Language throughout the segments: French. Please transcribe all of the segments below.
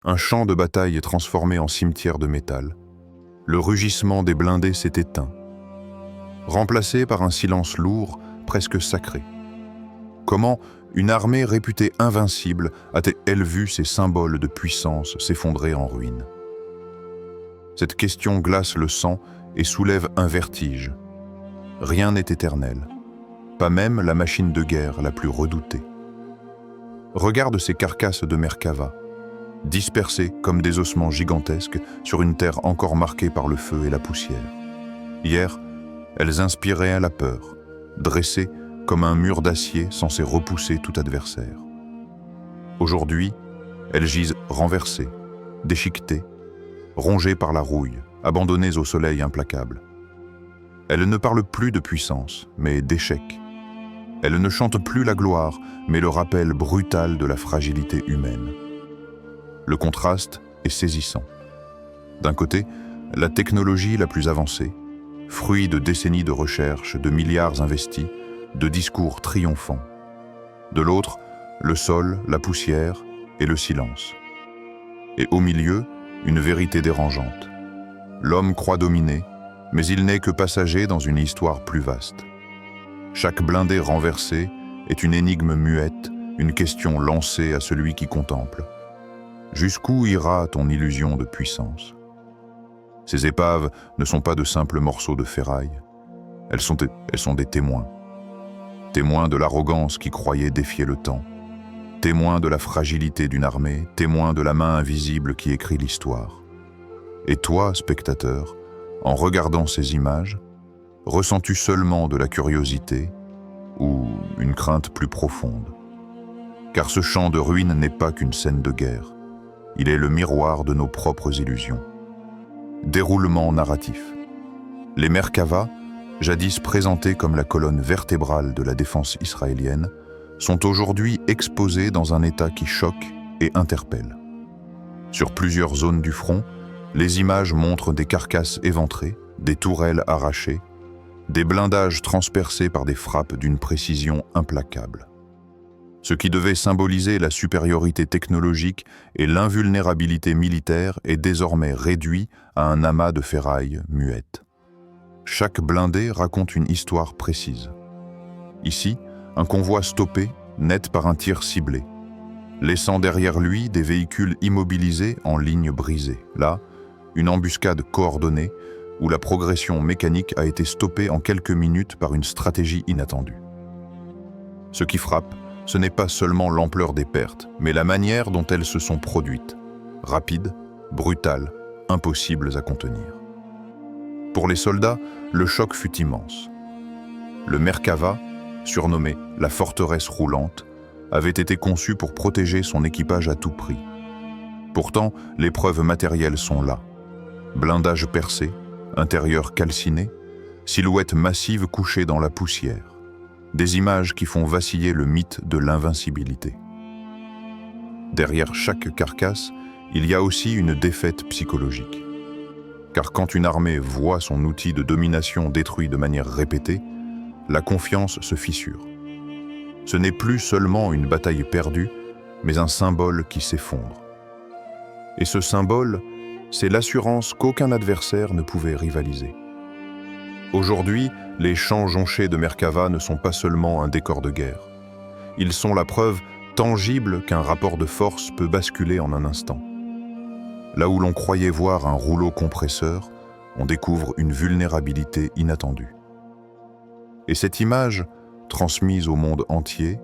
Un champ de bataille est transformé en cimetière de métal. Le rugissement des blindés s'est éteint, remplacé par un silence lourd, presque sacré. Comment une armée réputée invincible a-t-elle vu ses symboles de puissance s'effondrer en ruines? Cette question glace le sang et soulève un vertige. Rien n'est éternel, pas même la machine de guerre la plus redoutée. Regarde ces carcasses de Merkava, dispersées comme des ossements gigantesques sur une terre encore marquée par le feu et la poussière. Hier, elles inspiraient la peur, dressées comme un mur d'acier censé repousser tout adversaire. Aujourd'hui, elles gisent renversées, déchiquetées, rongées par la rouille, abandonnées au soleil implacable. Elles ne parlent plus de puissance, mais d'échec. Elles ne chantent plus la gloire, mais le rappel brutal de la fragilité humaine. Le contraste est saisissant. D'un côté, la technologie la plus avancée, fruit de décennies de recherche, de milliards investis, de discours triomphants. De l'autre, le sol, la poussière et le silence. Et au milieu, une vérité dérangeante. L'homme croit dominer, mais il n'est que passager dans une histoire plus vaste. Chaque blindé renversé est une énigme muette, une question lancée à celui qui contemple. Jusqu'où ira ton illusion de puissance? Ces épaves ne sont pas de simples morceaux de ferraille. Elles sont des témoins. Témoins de l'arrogance qui croyait défier le temps. Témoins de la fragilité d'une armée, témoins de la main invisible qui écrit l'histoire. Et toi, spectateur, en regardant ces images, ressens-tu seulement de la curiosité ou une crainte plus profonde? Car ce champ de ruines n'est pas qu'une scène de guerre. Il est le miroir de nos propres illusions. Déroulement narratif. Les Merkava, jadis présentés comme la colonne vertébrale de la défense israélienne, sont aujourd'hui exposés dans un état qui choque et interpelle. Sur plusieurs zones du front, les images montrent des carcasses éventrées, des tourelles arrachées, des blindages transpercés par des frappes d'une précision implacable. Ce qui devait symboliser la supériorité technologique et l'invulnérabilité militaire est désormais réduit à un amas de ferraille muette. Chaque blindé raconte une histoire précise. Ici, un convoi stoppé, net par un tir ciblé, laissant derrière lui des véhicules immobilisés en ligne brisée. Là, une embuscade coordonnée où la progression mécanique a été stoppée en quelques minutes par une stratégie inattendue. Ce qui frappe, ce n'est pas seulement l'ampleur des pertes, mais la manière dont elles se sont produites. Rapides, brutales, impossibles à contenir. Pour les soldats, le choc fut immense. Le Merkava, surnommé la forteresse roulante, avait été conçu pour protéger son équipage à tout prix. Pourtant, les preuves matérielles sont là. Blindage percé, intérieur calciné, silhouette massive couchée dans la poussière. Des images qui font vaciller le mythe de l'invincibilité. Derrière chaque carcasse, il y a aussi une défaite psychologique. Car quand une armée voit son outil de domination détruit de manière répétée, la confiance se fissure. Ce n'est plus seulement une bataille perdue, mais un symbole qui s'effondre. Et ce symbole, c'est l'assurance qu'aucun adversaire ne pouvait rivaliser. Aujourd'hui, les champs jonchés de Merkava ne sont pas seulement un décor de guerre. Ils sont la preuve tangible qu'un rapport de force peut basculer en un instant. Là où l'on croyait voir un rouleau compresseur, on découvre une vulnérabilité inattendue. Et cette image, transmise au monde entier,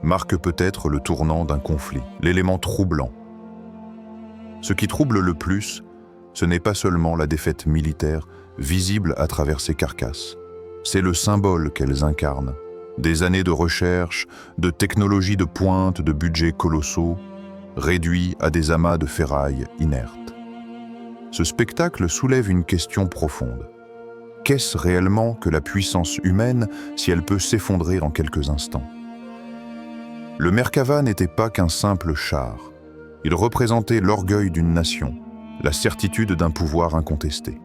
marque peut-être le tournant d'un conflit, l'élément troublant. Ce qui trouble le plus, ce n'est pas seulement la défaite militaire visible à travers ces carcasses. C'est le symbole qu'elles incarnent. Des années de recherche, de technologies de pointe, de budgets colossaux, réduits à des amas de ferraille inertes. Ce spectacle soulève une question profonde. Qu'est-ce réellement que la puissance humaine si elle peut s'effondrer en quelques instants? Le Merkava n'était pas qu'un simple char. Il représentait l'orgueil d'une nation, la certitude d'un pouvoir incontesté.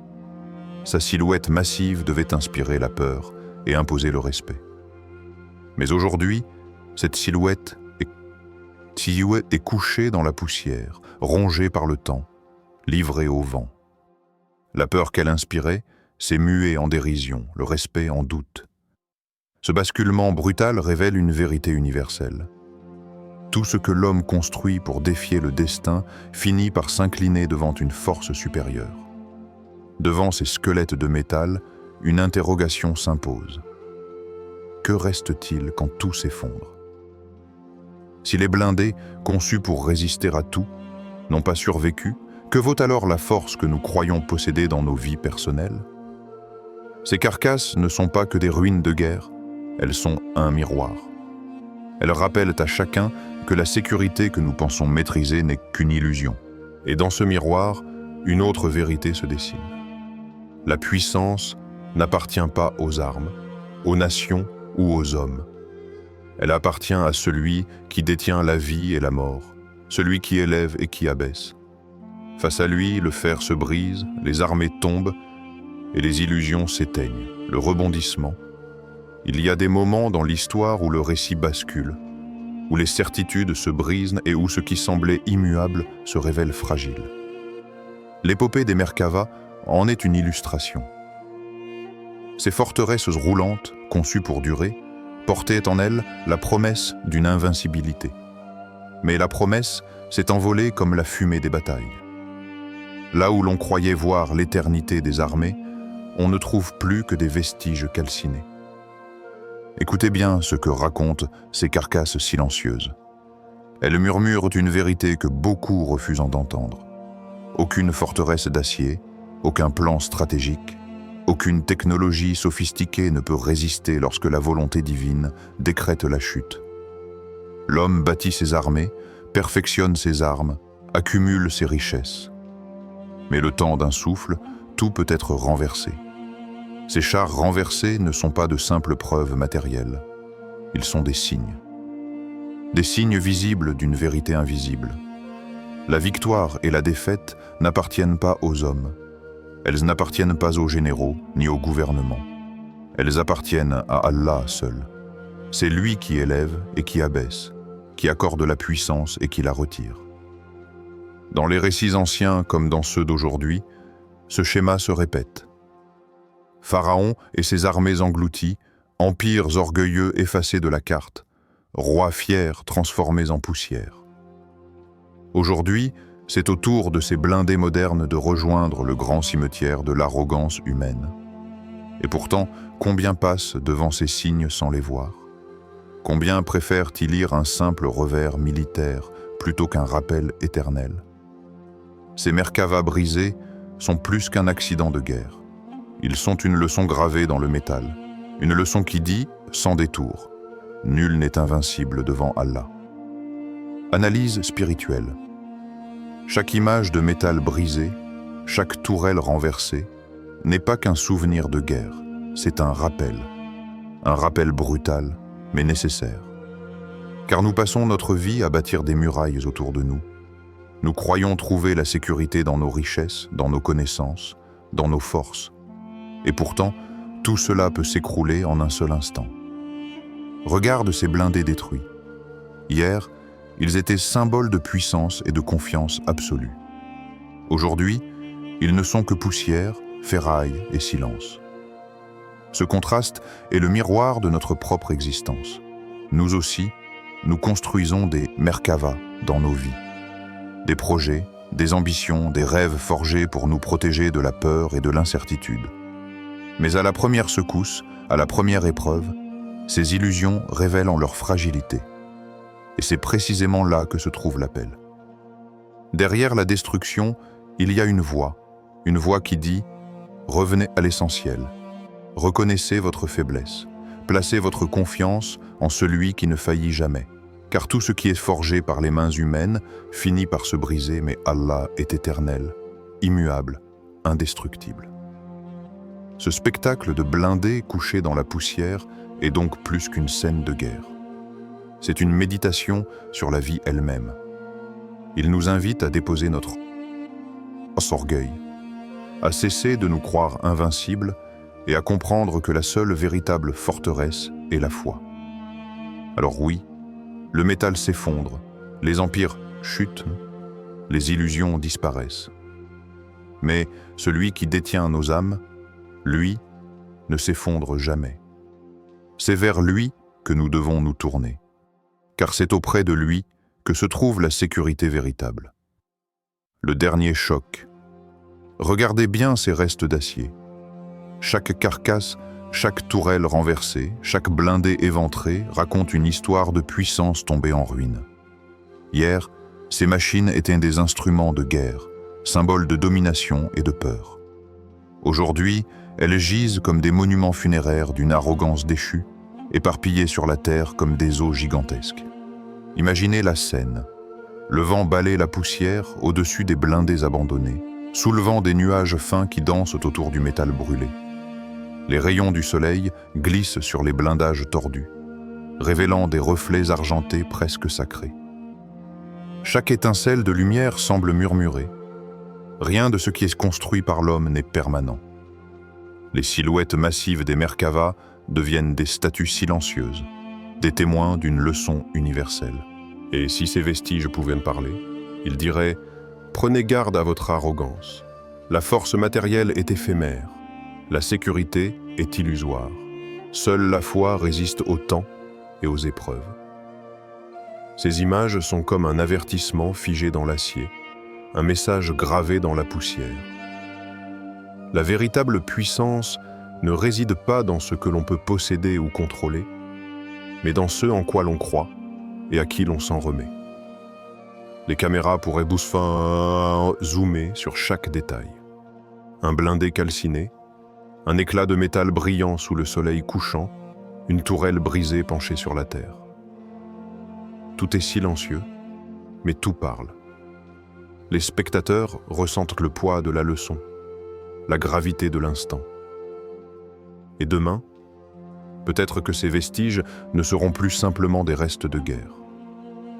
Sa silhouette massive devait inspirer la peur et imposer le respect. Mais aujourd'hui, cette silhouette Tiyue est couché dans la poussière, rongé par le temps, livré au vent. La peur qu'elle inspirait s'est muée en dérision, le respect en doute. Ce basculement brutal révèle une vérité universelle. Tout ce que l'homme construit pour défier le destin finit par s'incliner devant une force supérieure. Devant ces squelettes de métal, une interrogation s'impose. Que reste-t-il quand tout s'effondre? Si les blindés, conçus pour résister à tout, n'ont pas survécu, que vaut alors la force que nous croyons posséder dans nos vies personnelles? Ces carcasses ne sont pas que des ruines de guerre, elles sont un miroir. Elles rappellent à chacun que la sécurité que nous pensons maîtriser n'est qu'une illusion. Et dans ce miroir, une autre vérité se dessine. La puissance n'appartient pas aux armes, aux nations ou aux hommes. Elle appartient à celui qui détient la vie et la mort, celui qui élève et qui abaisse. Face à lui, le fer se brise, les armées tombent et les illusions s'éteignent. Le rebondissement. Il y a des moments dans l'histoire où le récit bascule, où les certitudes se brisent et où ce qui semblait immuable se révèle fragile. L'épopée des Merkava en est une illustration. Ces forteresses roulantes, conçues pour durer, portaient en elles la promesse d'une invincibilité. Mais la promesse s'est envolée comme la fumée des batailles. Là où l'on croyait voir l'éternité des armées, on ne trouve plus que des vestiges calcinés. Écoutez bien ce que racontent ces carcasses silencieuses. Elles murmurent une vérité que beaucoup refusent d'entendre. Aucune forteresse d'acier, aucun plan stratégique, aucune technologie sophistiquée ne peut résister lorsque la volonté divine décrète la chute. L'homme bâtit ses armées, perfectionne ses armes, accumule ses richesses. Mais le temps d'un souffle, tout peut être renversé. Ces chars renversés ne sont pas de simples preuves matérielles. Ils sont des signes. Des signes visibles d'une vérité invisible. La victoire et la défaite n'appartiennent pas aux hommes. Elles n'appartiennent pas aux généraux ni au gouvernement. Elles appartiennent à Allah seul. C'est lui qui élève et qui abaisse, qui accorde la puissance et qui la retire. Dans les récits anciens comme dans ceux d'aujourd'hui, ce schéma se répète. Pharaon et ses armées englouties, empires orgueilleux effacés de la carte, rois fiers transformés en poussière. Aujourd'hui, c'est au tour de ces blindés modernes de rejoindre le grand cimetière de l'arrogance humaine. Et pourtant, combien passent devant ces signes sans les voir? Combien préfèrent y lire un simple revers militaire plutôt qu'un rappel éternel? Ces Merkava brisés sont plus qu'un accident de guerre. Ils sont une leçon gravée dans le métal, une leçon qui dit, sans détour, nul n'est invincible devant Allah. Analyse spirituelle. Chaque image de métal brisé, chaque tourelle renversée, n'est pas qu'un souvenir de guerre, c'est un rappel brutal, mais nécessaire. Car nous passons notre vie à bâtir des murailles autour de nous. Nous croyons trouver la sécurité dans nos richesses, dans nos connaissances, dans nos forces. Et pourtant, tout cela peut s'écrouler en un seul instant. Regarde ces blindés détruits. Hier, ils étaient symboles de puissance et de confiance absolue. Aujourd'hui, ils ne sont que poussière, ferraille et silence. Ce contraste est le miroir de notre propre existence. Nous aussi, nous construisons des Merkava dans nos vies. Des projets, des ambitions, des rêves forgés pour nous protéger de la peur et de l'incertitude. Mais à la première secousse, à la première épreuve, ces illusions révèlent en leur fragilité. Et c'est précisément là que se trouve l'appel. Derrière la destruction, il y a une voix qui dit « Revenez à l'essentiel, reconnaissez votre faiblesse, placez votre confiance en celui qui ne faillit jamais, car tout ce qui est forgé par les mains humaines finit par se briser, mais Allah est éternel, immuable, indestructible. » Ce spectacle de blindés couchés dans la poussière est donc plus qu'une scène de guerre. C'est une méditation sur la vie elle-même. Il nous invite à déposer notre orgueil, à cesser de nous croire invincibles et à comprendre que la seule véritable forteresse est la foi. Alors oui, le métal s'effondre, Les empires chutent, les illusions disparaissent. Mais celui qui détient nos âmes, lui, ne s'effondre jamais. C'est vers lui que nous devons nous tourner, car c'est auprès de lui que se trouve la sécurité véritable. Le dernier choc. Regardez bien ces restes d'acier. Chaque carcasse, chaque tourelle renversée, chaque blindé éventré raconte une histoire de puissance tombée en ruine. Hier, ces machines étaient des instruments de guerre, symboles de domination et de peur. Aujourd'hui, elles gisent comme des monuments funéraires d'une arrogance déchue, éparpillés sur la terre comme des os gigantesques. Imaginez la scène. Le vent balaie la poussière au-dessus des blindés abandonnés, soulevant des nuages fins qui dansent autour du métal brûlé. Les rayons du soleil glissent sur les blindages tordus, révélant des reflets argentés presque sacrés. Chaque étincelle de lumière semble murmurer. Rien de ce qui est construit par l'homme n'est permanent. Les silhouettes massives des Merkava deviennent des statues silencieuses, des témoins d'une leçon universelle. Et si ces vestiges pouvaient me parler, ils diraient « Prenez garde à votre arrogance. La force matérielle est éphémère. La sécurité est illusoire. Seule la foi résiste au temps et aux épreuves. » Ces images sont comme un avertissement figé dans l'acier, un message gravé dans la poussière. La véritable puissance ne réside pas dans ce que l'on peut posséder ou contrôler, mais dans ce en quoi l'on croit et à qui l'on s'en remet. Les caméras pourraient zoomer sur chaque détail. Un blindé calciné, un éclat de métal brillant sous le soleil couchant, une tourelle brisée penchée sur la terre. Tout est silencieux, mais tout parle. Les spectateurs ressentent le poids de la leçon, la gravité de l'instant. Et demain, peut-être que ces vestiges ne seront plus simplement des restes de guerre.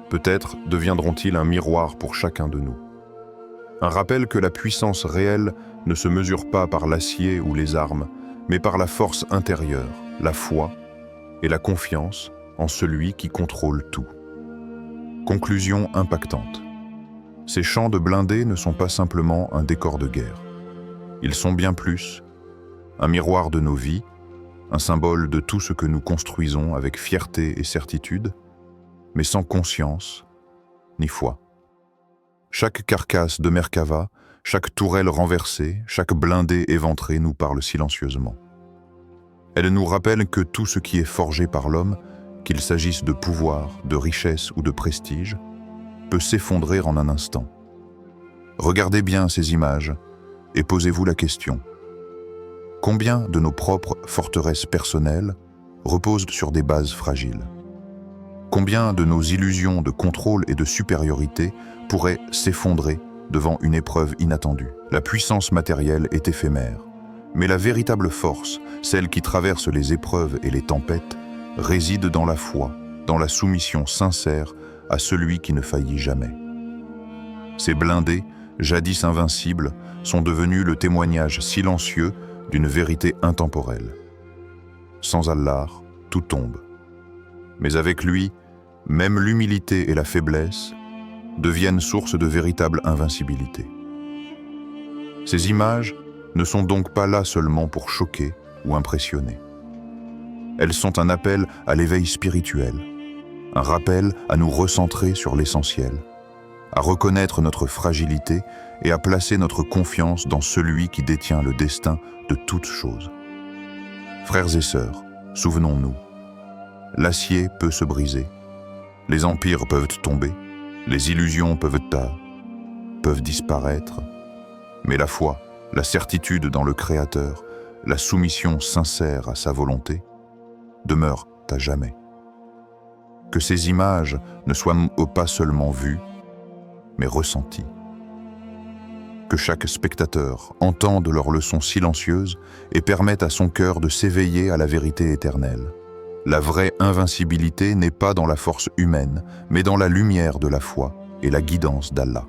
Peut-être deviendront-ils un miroir pour chacun de nous. Un rappel que la puissance réelle ne se mesure pas par l'acier ou les armes, mais par la force intérieure, la foi et la confiance en celui qui contrôle tout. Conclusion impactante. Ces champs de blindés ne sont pas simplement un décor de guerre. Ils sont bien plus, un miroir de nos vies, un symbole de tout ce que nous construisons avec fierté et certitude, mais sans conscience ni foi. Chaque carcasse de Merkava, chaque tourelle renversée, chaque blindé éventré nous parle silencieusement. Elle nous rappelle que tout ce qui est forgé par l'homme, qu'il s'agisse de pouvoir, de richesse ou de prestige, peut s'effondrer en un instant. Regardez bien ces images et posez-vous la question. Combien de nos propres forteresses personnelles reposent sur des bases fragiles? Combien de nos illusions de contrôle et de supériorité pourraient s'effondrer devant une épreuve inattendue? La puissance matérielle est éphémère, mais la véritable force, celle qui traverse les épreuves et les tempêtes, réside dans la foi, dans la soumission sincère à celui qui ne faillit jamais. Ces blindés, jadis invincibles, sont devenus le témoignage silencieux d'une vérité intemporelle. Sans Allah, tout tombe. Mais avec lui, même l'humilité et la faiblesse deviennent source de véritable invincibilité. Ces images ne sont donc pas là seulement pour choquer ou impressionner. Elles sont un appel à l'éveil spirituel, un rappel à nous recentrer sur l'essentiel, à reconnaître notre fragilité et à placer notre confiance dans celui qui détient le destin de toutes choses. Frères et sœurs, souvenons-nous, l'acier peut se briser, les empires peuvent tomber, les illusions peuvent disparaître, mais la foi, la certitude dans le Créateur, la soumission sincère à sa volonté, demeurent à jamais. Que ces images ne soient pas seulement vues, mais ressenties. Que chaque spectateur entende leurs leçons silencieuses et permette à son cœur de s'éveiller à la vérité éternelle. La vraie invincibilité n'est pas dans la force humaine, mais dans la lumière de la foi et la guidance d'Allah.